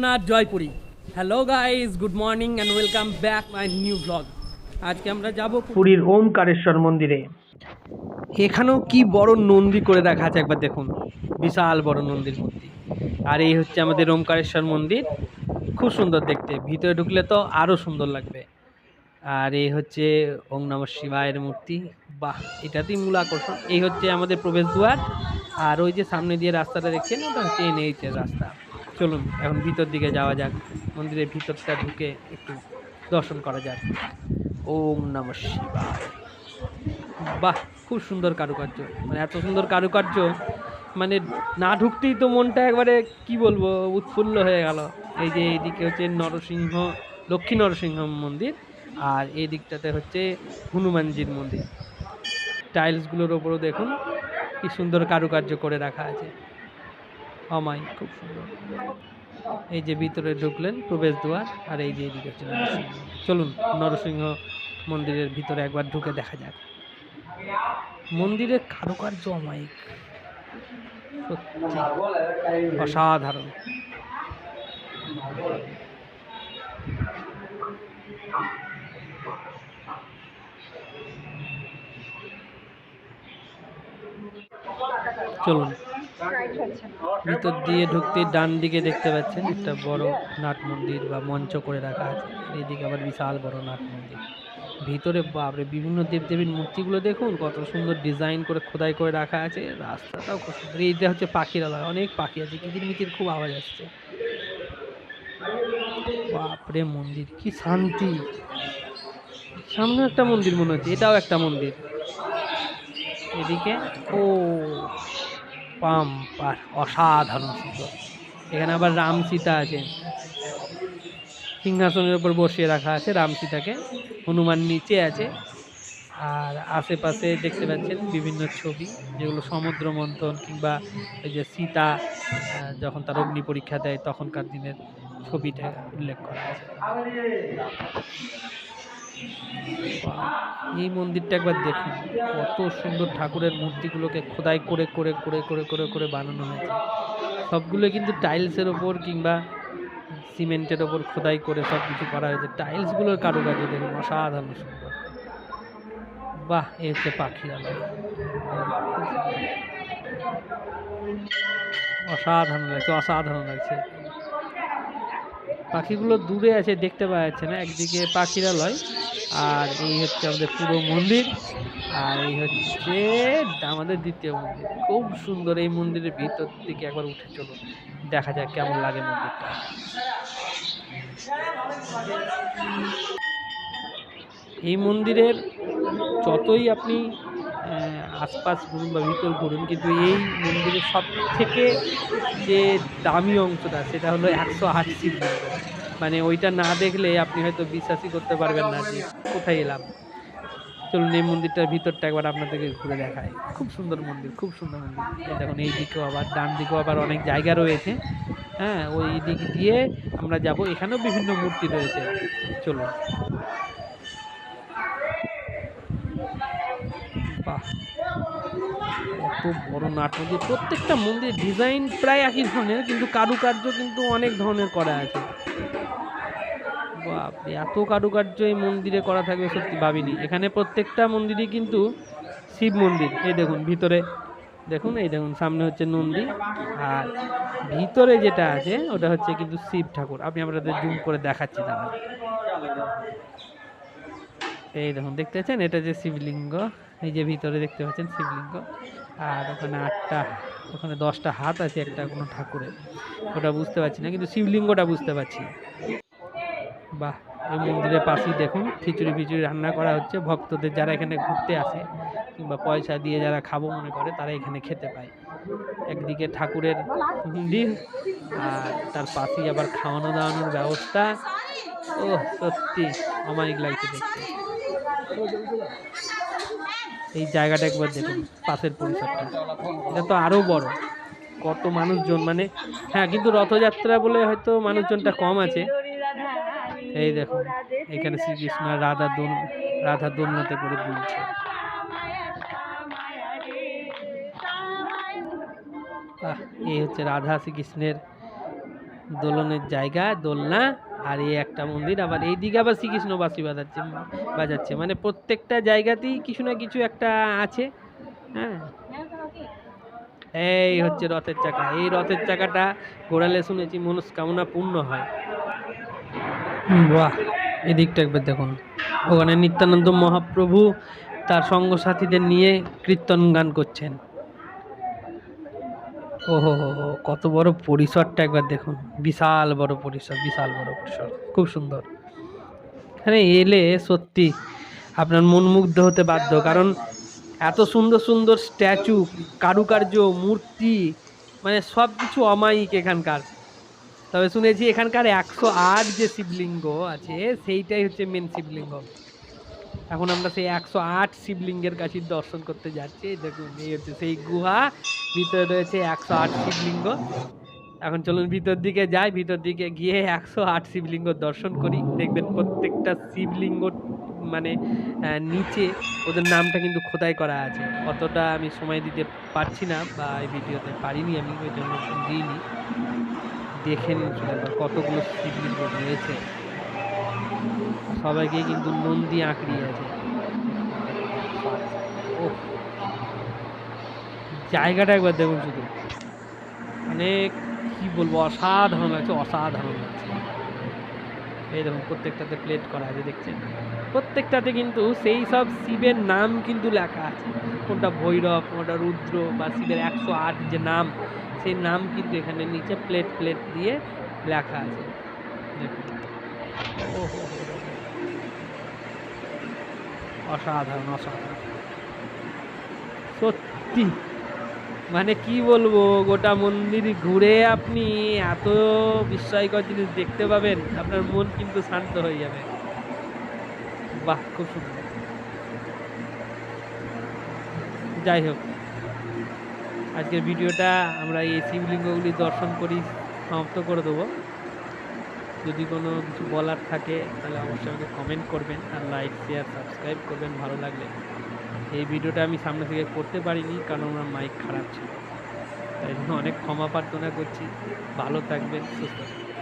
Jagannath Jaipuri. Hello guys, good morning and welcome back my new blog. আজকে আমরা যাব পুরীর ওমকারেশ্বর মন্দিরে। এখানেও কি বড় নন্দী করে রাখা আছে, একবার দেখুন, বিশাল বড় নন্দীর মূর্তি। আর এই হচ্ছে আমাদের ওমকারেশ্বর মন্দির, খুব সুন্দর দেখতে। ভিতরে ঢুকলে তো আরও সুন্দর লাগবে। আর এই হচ্ছে ওম নমঃ শিবায়ের মূর্তি। বাহ, এটাতেই মূল আকর্ষণ। এই হচ্ছে আমাদের প্রবেশদ্বার। আর ওই যে সামনে দিয়ে রাস্তাটা দেখছেন, ওটা হচ্ছে এনএইচের রাস্তা। চলুন এখন ভিতর দিকে যাওয়া যাক, মন্দিরের ভিতরটা ঢুকে একটু দর্শন করা যাক। ওম নমঃ শিবায়। বাহ, খুব সুন্দর কারুকার্য, মানে এত সুন্দর কারুকার্য, মানে না ঢুকতেই তো মনটা একবারে কি বলবো উৎফুল্ল হয়ে গেল। এই যে এইদিকে হচ্ছে নরসিংহ, লক্ষ্মী নরসিংহ মন্দির, আর এই দিকটাতে হচ্ছে হনুমানজির মন্দির। টাইলসগুলোর ওপরও দেখুন কি সুন্দর কারুকার্য করে রাখা আছে, অমায়িক, খুব সুন্দর। এই যে ভিতরে ঢুকলেন প্রবেশদ্বার, আর এই যে এদিকে হচ্ছে নরসিংহ। চলুন নরসিংহ মন্দিরের ভিতরে একবার ঢুকে দেখা যাক। মন্দিরের কারুকার্য অমায়িক, সত্যি অসাধারণ। চলুন ভিতর দিয়ে ঢুকতে ডান দিকে দেখতে পাচ্ছেন একটা বড় নাট মন্দির বা মঞ্চ করে রাখা আছে। এইদিকে আবার বিশাল বড় নাট মন্দির। ভিতরে বাপরে বিভিন্ন দেবদেবীর মূর্তিগুলো দেখুন, কত সুন্দর ডিজাইন করে খোদাই করে রাখা আছে। রাস্তাটাও খুব সুন্দর। এইটা হচ্ছে পাখিরালয়, অনেক পাখি আছে, কিচিরমিচির খুব আওয়াজ আসছে। বাপরে, মন্দির কি শান্তি। সামনে একটা মন্দির মনে হচ্ছে, এটাও একটা মন্দির। এদিকে ও পাম পার, অসাধারণ সুন্দর। এখানে আবার রাম সীতা আছে, সিংহাসনের উপর বসিয়ে রাখা আছে রাম সীতাকে। হনুমান নিচে আছে। আর আশেপাশে দেখতে পাচ্ছেন বিভিন্ন ছবি, যেগুলো সমুদ্র মন্থন কিংবা ওই যে সীতা যখন তার অগ্নি পরীক্ষা দেয় তখনকার দিনের ছবিটা উল্লেখ করা আছে। এই মন্দিরটা একবার দেখুন, কত সুন্দর ঠাকুরের মূর্তিগুলোকে খোদাই করে করে করে করে করে করে বানানো হয়েছে। সবগুলো কিন্তু টাইলসের ওপর কিংবা সিমেন্টের ওপর খোদাই করে সব কিছু করা হয়েছে। টাইলসগুলোর কারুকার্য দেখুন, অসাধারণ সুন্দর। বাহ, এই হচ্ছে পাখিরালয়, অসাধারণ লাগছে, অসাধারণ লাগছে। পাখিগুলো দূরে আছে, দেখতে পাওয়া যাচ্ছে না। একদিকে পাখিরালয়, আর এই হচ্ছে আমাদের পুরো মন্দির, আর এই হচ্ছে আমাদের দ্বিতীয় মন্দির। খুব সুন্দর। এই মন্দিরের ভিতর দিকে একবার উঠে চলুন, দেখা যাক কেমন লাগে মন্দিরটা। এই মন্দিরের যতই আপনি আশপাশ ঘুরুন বা ভিতর ঘুরুন, কিন্তু এই মন্দিরের সব থেকে যে দামি অংশটা সেটা হলো 108 শিবলিঙ্গ। মানে ওইটা না দেখলে আপনি হয়তো বিশ্বাসই করতে পারবেন না যে কোথায় এলাম। চলুন এই মন্দিরটার ভিতরটা একবার আপনাদেরকে ঘুরে দেখায়। খুব সুন্দর মন্দির, খুব সুন্দর মন্দির। এই দেখুন, এই দিকেও আবার ডান দিকেও আবার অনেক জায়গা রয়েছে। হ্যাঁ, ওই দিক দিয়ে আমরা যাব। এখানেও বিভিন্ন মূর্তি রয়েছে। চলুন। বাহ, কত বড় নাট মন্দির। প্রত্যেকটা মন্দিরের ডিজাইন প্রায় একই ধরনের, কিন্তু কারুকার্য কিন্তু অনেক ধরনের করা আছে। বাপরে, এত কারুকার্য এই মন্দিরে করা থাকবে সত্যি ভাবিনি। এখানে প্রত্যেকটা মন্দিরই কিন্তু শিব মন্দির। এই দেখুন ভিতরে দেখুন, এই দেখুন সামনে হচ্ছে নন্দী, আর ভিতরে যেটা আছে ওটা হচ্ছে কিন্তু শিব ঠাকুর। আমি আপনাদের জুম করে দেখাচ্ছি, দাঁড়ান। এই দেখুন, দেখতে পাচ্ছেন এটা যে শিবলিঙ্গ। এই যে ভিতরে দেখতে পাচ্ছেন শিবলিঙ্গ, আর ওখানে 8টা, ওখানে 10টা হাত আছে একটা কোনো ঠাকুরের। ওটা বুঝতে পারছি না, কিন্তু শিবলিঙ্গটা বুঝতে পারছি। বাহ, এই মন্দিরের পাশেই দেখুন খিচুড়ি ফিচুড়ি রান্না করা হচ্ছে। ভক্তদের যারা এখানে ঘুরতে আসে কিংবা পয়সা দিয়ে যারা খাবো মনে করে, তারা এখানে খেতে পায়। একদিকে ঠাকুরের মন্দির, আর তার পাশেই আবার খাওয়ানো দাওয়ানোর ব্যবস্থা। ও সত্যি অমায়িক লাগছে দেখতে। এই জায়গাটা একবার দেখুন, পাশের পরিসরটা, এটা তো আরো বড়। কত মানুষজন, মানে হ্যাঁ, কিন্তু রথযাত্রা বলে হয়তো মানুষজনটা কম আছে। এই দেখুন, এখানে শ্রীকৃষ্ণ রাধা দোলনাতে করে দুলছে। এই হচ্ছে রাধা শ্রীকৃষ্ণের দোলনের জায়গা, দোলনা, আর এই একটা মন্দির, আবার এইদিকে আবার শ্রীকৃষ্ণ বাঁশি বাজাচ্ছে, মানে প্রত্যেকটা জায়গাতেই কিছু না কিছু একটা আছে। হ্যাঁ, এই হচ্ছে রথের চাকা। এই রথের চাকাটা ঘোরালে শুনেছি মনস্কামনা পূর্ণ হয়। বাহ, এদিকটা একবার দেখুন, ওখানে নিত্যানন্দ মহাপ্রভু তার সঙ্গ সাথীদের নিয়ে কীর্তন গান করছেন। ওহো হো হো, কত বড় পরিসরটা একবার দেখুন, বিশাল বড় পরিসর, বিশাল বড় পরিসর, খুব সুন্দর। এখানে এলে সত্যি আপনার মন মুগ্ধ হতে বাধ্য, কারণ এত সুন্দর সুন্দর স্ট্যাচু, কারুকার্য, মূর্তি, মানে সব কিছু অমায়িক এখানকার। তবে শুনেছি এখানকার 108 যে শিবলিঙ্গ আছে সেইটাই হচ্ছে মেন শিবলিঙ্গ। এখন আমরা সেই 108 শিবলিঙ্গের কাছে দর্শন করতে যাচ্ছি। দেখুন, এই হচ্ছে সেই গুহা, ভিতরে রয়েছে 108 শিবলিঙ্গ। এখন চলুন ভিতর দিকে যাই, ভিতর দিকে গিয়ে 108 শিবলিঙ্গ দর্শন করি। দেখবেন প্রত্যেকটা শিবলিঙ্গ মানে নিচে ওদের নামটা কিন্তু খোদাই করা আছে। অতটা আমি সময় দিতে পারছি না, বা এই ভিডিওতে পারিনি, আমি ওই জন্য দিইনি। দেখে নিন শুধু কতগুলো শিবলিঙ্গ রয়েছে, সবাইকে কিন্তু নন্দী আঁকড়িয়ে আছে। ও, জায়গাটা একবার দেখুন শুধু, মানে কি বলবো, অসাধারণ লাগছে, অসাধারণ লাগছে। এই দেখুন প্রত্যেকটাতে প্লেট করা আছে, দেখছেন প্রত্যেকটাতে কিন্তু সেই সব শিবের নাম কিন্তু লেখা আছে। কোনটা ভৈরব, কোনটা রুদ্র, বা শিবের 108 যে নাম, সেই নাম কিন্তু এখানে নিচে প্লেট প্লেট দিয়ে লেখা আছে। দেখুন, ওহো, অসাধারণ, অসাধারণ সত্যি। মানে কি বলবো, গোটা মন্দির ঘুরে আপনি এত বিস্ময়কর জিনিস দেখতে পাবেন, আপনার মন কিন্তু শান্ত হয়ে যাবে। বাহ, খুব সুন্দর। যাই হোক, আজকের ভিডিওটা আমরা এই শিবলিঙ্গগুলি দর্শন করি সমাপ্ত করে দেবো। যদি কোনো কিছু বলার থাকে তাহলে অবশ্যই আমাকে কমেন্ট করবেন, আর লাইক, শেয়ার, সাবস্ক্রাইব করবেন ভালো লাগলে। এই ভিডিওটা আমি সামনে থেকে করতে পারিনি, কারণ আমার মাইক খারাপ ছিল, তাই জন্য অনেক ক্ষমা প্রার্থনা করছি। ভালো থাকবেন, সুস্থ থাকবেন।